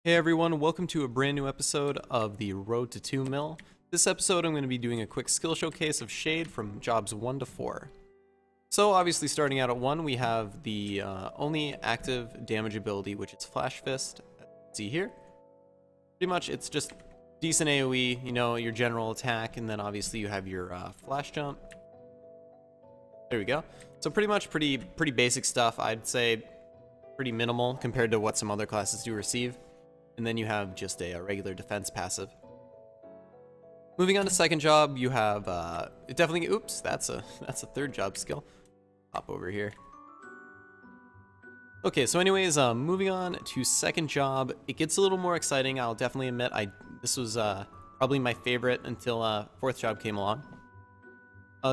Hey everyone, welcome to a brand new episode of the Road to 2 Mil. This episode I'm going to be doing a quick skill showcase of Shade from jobs 1 to 4. So obviously starting out at 1 we have the only active damage ability, which is Flash Fist. See here? Pretty much it's just decent AoE, you know, your general attack, and then obviously you have your flash jump. There we go. So pretty much pretty basic stuff. I'd say pretty minimal compared to what some other classes do receive. And then you have just a regular defense passive. Moving on to second job, you have it definitely. Oops, that's a third job skill. Hop over here. Okay, so anyways, moving on to second job, it gets a little more exciting. I'll definitely admit, this was probably my favorite until fourth job came along.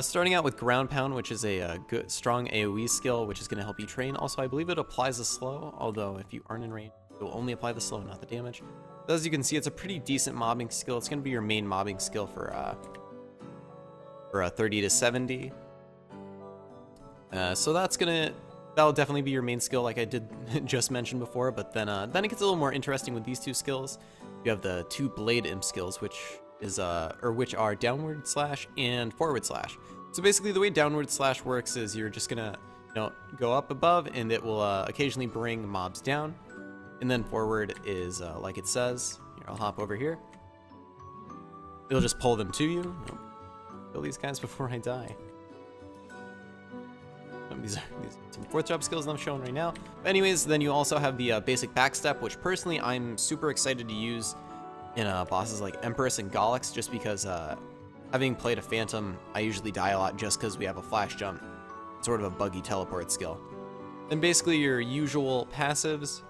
Starting out with ground pound, which is a good strong AoE skill, which is going to help you train. Also, I believe it applies a slow, although if you aren't in range, it will only apply the slow, not the damage. So as you can see, it's a pretty decent mobbing skill. It's going to be your main mobbing skill for 30 to 70. So that'll definitely be your main skill, like I did just mention before. But then it gets a little more interesting with these two skills. You have the two blade imp skills, which are downward slash and forward slash. So basically, the way downward slash works is you're just gonna go up above, and it will occasionally bring mobs down. And then forward is like it says. Here, I'll hop over here. It'll just pull them to you. Kill these guys before I die. These are some fourth job skills that I'm showing right now. But anyways, then you also have the basic backstep, which personally I'm super excited to use in bosses like Empress and Golix, just because having played a Phantom, I usually die a lot just because we have a flash jump, sort of a buggy teleport skill. Then basically your usual passives.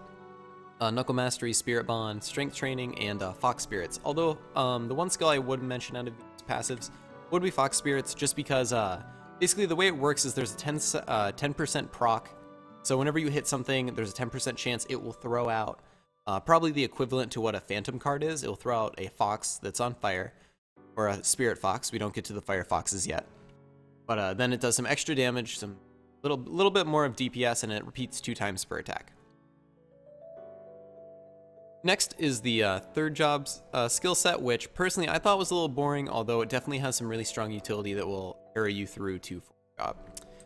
Knuckle Mastery, Spirit Bond, Strength Training, and Fox Spirits. Although, the one skill I would mention out of these passives would be Fox Spirits, just because, basically the way it works is there's a 10% proc. So whenever you hit something, there's a 10% chance it will throw out, probably the equivalent to what a Phantom card is. It will throw out a Fox that's on fire, or a Spirit Fox. We don't get to the Fire Foxes yet. But then it does some extra damage, some little bit more of DPS, and it repeats 2 times per attack. Next is the third job's skill set, which personally I thought was a little boring, although it definitely has some really strong utility that will carry you through to fourth job.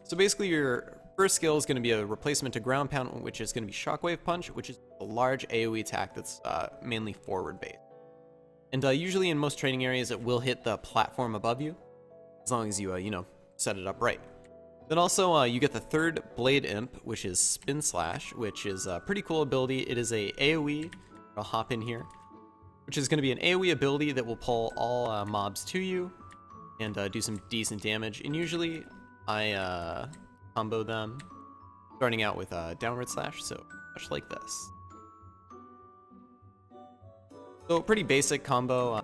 So basically your first skill is going to be a replacement to ground pound, which is going to be Shockwave Punch, which is a large AoE attack that's mainly forward based. And usually in most training areas it will hit the platform above you, as long as you set it up right. Then also you get the third Blade Imp, which is Spin Slash, which is a pretty cool ability. It is a AoE. I'll hop in here, which is going to be an AoE ability that will pull all mobs to you and do some decent damage. And usually I combo them starting out with downward slash, so much like this. So pretty basic combo.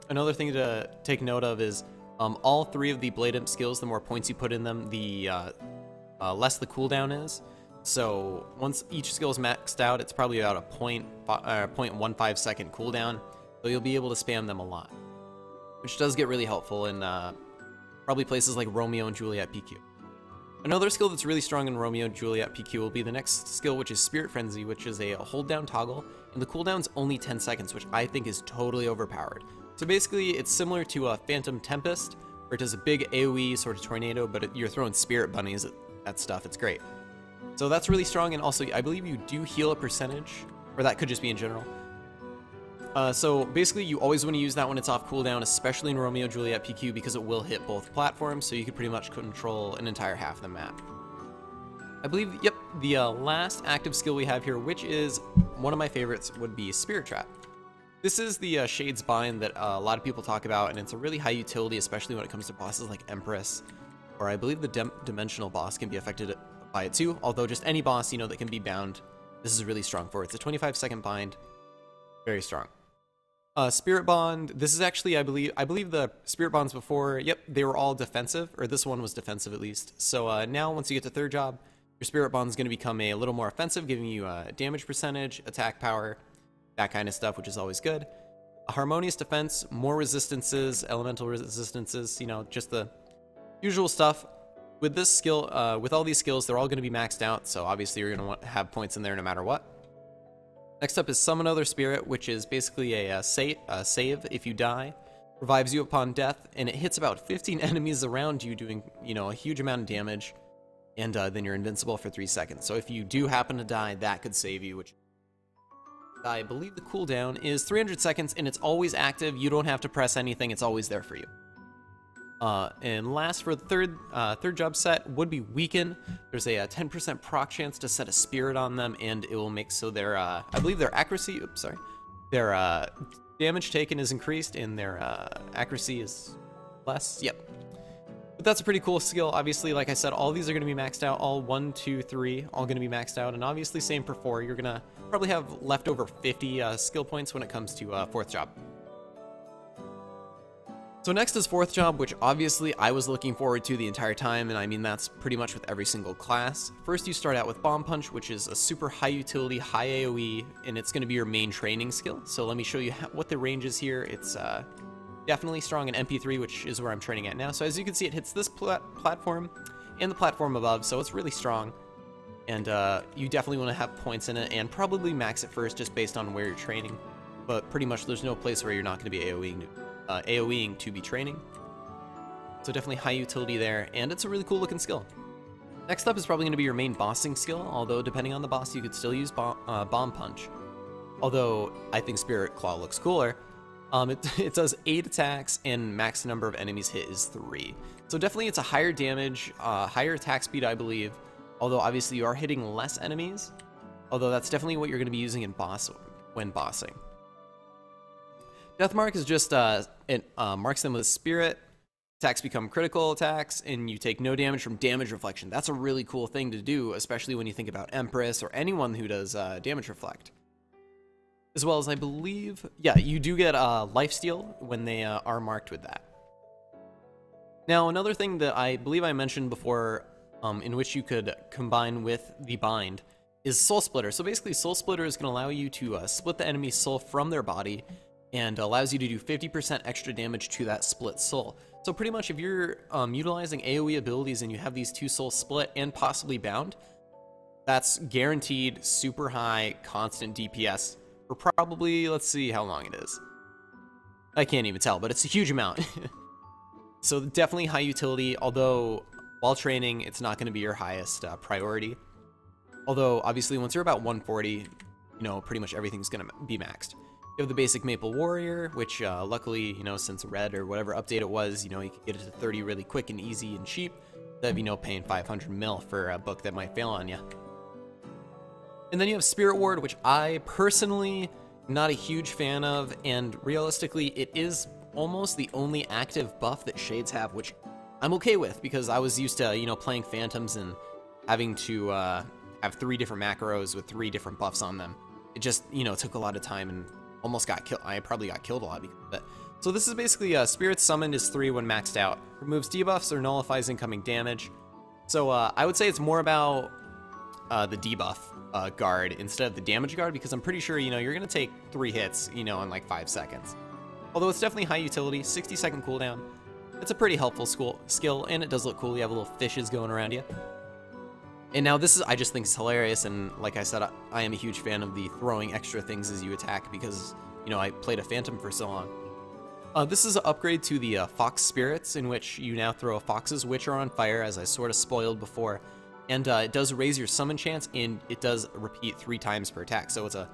Another thing to take note of is all 3 of the Blade Imp skills, the more points you put in them, the less the cooldown is. So once each skill is maxed out, it's probably about a 0.15 second cooldown, so you'll be able to spam them a lot, which does get really helpful in probably places like Romeo and Juliet PQ. Another skill that's really strong in Romeo and Juliet PQ will be the next skill, which is Spirit Frenzy, which is a hold down toggle, and the cooldown's only 10 seconds, which I think is totally overpowered. So basically it's similar to a Phantom Tempest, where it does a big AoE sort of tornado, but you're throwing spirit bunnies at that stuff. It's great. So that's really strong, and also I believe you do heal a percentage, or that could just be in general. So basically you always want to use that when it's off cooldown, especially in Romeo Juliet PQ, because it will hit both platforms, so you could pretty much control an entire half of the map. I believe, yep, the last active skill we have here, which is one of my favorites, would be Spirit Trap. This is the Shades Bind that a lot of people talk about, and it's a really high utility, especially when it comes to bosses like Empress, or I believe the Dimensional boss can be affected by it too, although just any boss that can be bound, this is really strong for it. It's a 25-second bind, very strong. Spirit Bond, this is actually I believe the Spirit Bonds before, yep, they were all defensive, or this one was defensive at least. So now once you get to third job, your Spirit Bond is going to become a little more offensive, giving you damage percentage, attack power, that kind of stuff, which is always good. A harmonious defense, more resistances, elemental resistances, just the usual stuff. With this skill, with all these skills, they're all going to be maxed out, so obviously you're going to have points in there no matter what. Next up is Summon Other Spirit, which is basically a save if you die. Revives you upon death, and it hits about 15 enemies around you, doing, you know, a huge amount of damage, and then you're invincible for 3 seconds. So if you do happen to die, that could save you, which I believe the cooldown is 300 seconds, and it's always active. You don't have to press anything. It's always there for you. And last, for the third job set, would be Weaken. There's a 10% proc chance to set a spirit on them, and it will make so their, I believe their accuracy, their damage taken is increased, and their accuracy is less. Yep. But that's a pretty cool skill. Obviously, like I said, all these are going to be maxed out. All 1, 2, 3, all going to be maxed out. And obviously, same for 4. You're going to probably have left over 50 skill points when it comes to 4th job. So next is 4th job, which obviously I was looking forward to the entire time, and I mean that's pretty much with every single class. First you start out with Bomb Punch, which is a super high utility, high AoE, and it's going to be your main training skill. So let me show you what the range is here. It's definitely strong in MP3, which is where I'm training at now. So as you can see, it hits this platform and the platform above, so it's really strong. And you definitely want to have points in it, and probably max it first just based on where you're training. But pretty much there's no place where you're not going to be AoEing to be training. So definitely high utility there, and it's a really cool looking skill. Next up is probably going to be your main bossing skill, although depending on the boss you could still use Bomb Punch. Although I think Spirit Claw looks cooler. It does 8 attacks, and max number of enemies hit is 3. So definitely it's a higher damage, higher attack speed I believe, although obviously you are hitting less enemies, although that's definitely what you're going to be using in when bossing. Knatmar is just, it marks them with Spirit. Attacks become critical attacks, and you take no damage from damage reflection. That's a really cool thing to do, especially when you think about Empress or anyone who does damage reflect. As well as, I believe, yeah, you do get lifesteal when they are marked with that. Now, another thing that I believe I mentioned before, in which you could combine with the Bind, is Soul Splitter. So basically, Soul Splitter is going to allow you to split the enemy's soul from their body, and allows you to do 50% extra damage to that split soul. So pretty much if you're utilizing AoE abilities and you have these 2 souls split and possibly bound, that's guaranteed super high constant DPS for probably, let's see how long it is. I can't even tell, but it's a huge amount. So definitely high utility, although while training, it's not going to be your highest priority. Although obviously once you're about 140, you know, pretty much everything's going to be maxed. You have the basic Maple Warrior, which luckily, you know, since Red or whatever update it was, you know, you could get it to 30 really quick and easy and cheap, instead of, you know, paying 500 mil for a book that might fail on you. And then you have Spirit Ward, which I personally am not a huge fan of, and realistically, it is almost the only active buff that Shades have, which I'm okay with, because I was used to, you know, playing Phantoms and having to have 3 different macros with 3 different buffs on them. It just, you know, took a lot of time and almost got killed. I probably got killed a lot because of it. So this is basically Spirit Summoned is 3 when maxed out. Removes debuffs or nullifies incoming damage. So I would say it's more about the debuff guard instead of the damage guard, because I'm pretty sure, you know, you're going to take 3 hits, you know, in like 5 seconds. Although it's definitely high utility, 60-second cooldown. It's a pretty helpful skill, and it does look cool. You have little fishes going around you. And now this is, I just think it's hilarious, and like I said, I am a huge fan of the throwing extra things as you attack, because, you know, I played a Phantom for so long. This is an upgrade to the Fox Spirits, in which you now throw foxes which are on fire, as I sort of spoiled before. And it does raise your summon chance, and it does repeat 3 times per attack. So it's a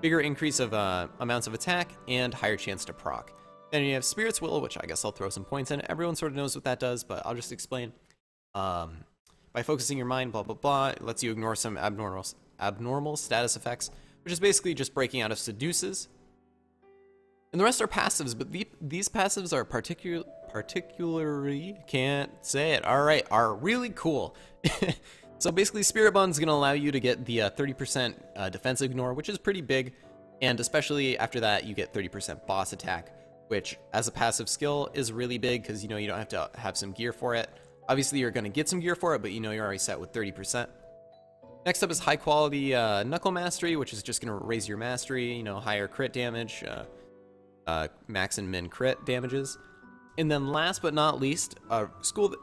bigger increase of amounts of attack and higher chance to proc. Then you have Spirit's Will, which I guess I'll throw some points in. Everyone sort of knows what that does, but I'll just explain. By focusing your mind, blah, blah, blah, it lets you ignore some abnormal status effects, which is basically just breaking out of seduces. And the rest are passives, but these passives are particularly, can't say it, alright, are really cool. So basically, Spirit Bond's going to allow you to get the 30% defense ignore, which is pretty big, and especially after that, you get 30% boss attack, which, as a passive skill, is really big, because, you know, you don't have to have some gear for it. Obviously, you're going to get some gear for it, but you know you're already set with 30%. Next up is high quality Knuckle Mastery, which is just going to raise your mastery, you know, higher crit damage, max and min crit damages. And then last but not least, skill,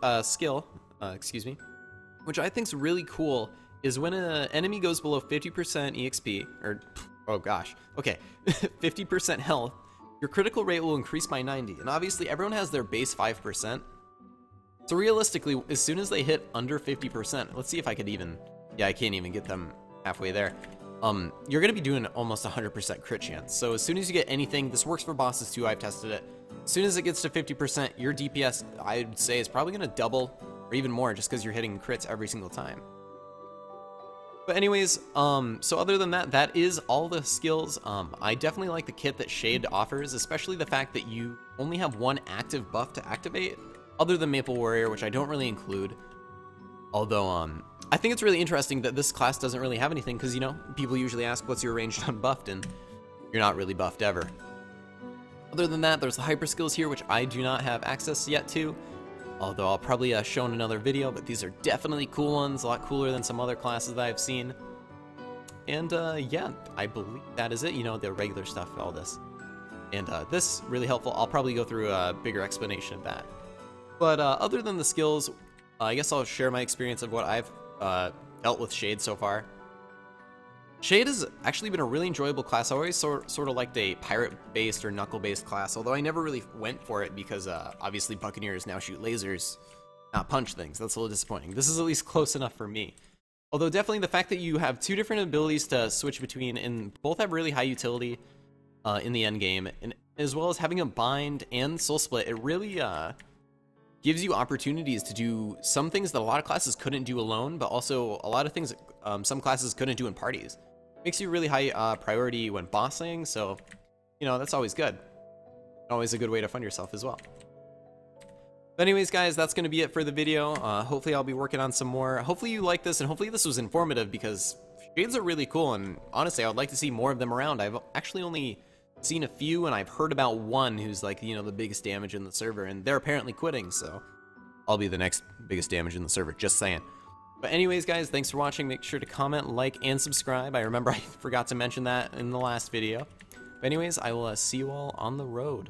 which I think is really cool, is when an enemy goes below 50% EXP, or Oh gosh. Okay. 50% health. Your critical rate will increase by 90. And obviously everyone has their base 5%. So realistically, as soon as they hit under 50%, let's see if I could even... Yeah, I can't even get them halfway there. You're going to be doing almost 100% crit chance. So as soon as you get anything, this works for bosses too, I've tested it. As soon as it gets to 50%, your DPS, I'd say, is probably going to double or even more just because you're hitting crits every single time. But anyways, so other than that, that is all the skills. I definitely like the kit that Shade offers, especially the fact that you only have one active buff to activate, other than Maple Warrior, which I don't really include. Although, I think it's really interesting that this class doesn't really have anything, because, you know, people usually ask, what's your ranged unbuffed, and you're not really buffed ever. Other than that, there's the hyper skills here, which I do not have access yet to. Although I'll probably show in another video, but these are definitely cool ones, a lot cooler than some other classes that I've seen. And yeah, I believe that is it, you know, the regular stuff, all this. And this, really helpful. I'll probably go through a bigger explanation of that. But other than the skills, I guess I'll share my experience of what I've dealt with Shade so far. Shade has actually been a really enjoyable class. I always sort of liked a pirate-based or knuckle-based class, although I never really went for it because obviously Buccaneers now shoot lasers, not punch things. That's a little disappointing. This is at least close enough for me. Although definitely the fact that you have two different abilities to switch between, and both have really high utility in the end game, and as well as having a bind and soul split, it really gives you opportunities to do some things that a lot of classes couldn't do alone, but also a lot of things some classes couldn't do in parties. Makes you really high priority when bossing, so, you know, that's always good. Always a good way to fund yourself as well. But anyways, guys, that's going to be it for the video. Hopefully I'll be working on some more. Hopefully you like this, and hopefully this was informative, because Shades are really cool, and honestly, I would like to see more of them around. I've actually only seen a few, and I've heard about one who's like, you know, the biggest damage in the server, and they're apparently quitting, so I'll be the next biggest damage in the server, just saying. But anyways, guys, thanks for watching. Make sure to comment, like, and subscribe. I remember I forgot to mention that in the last video. But anyways, I will see you all on the road.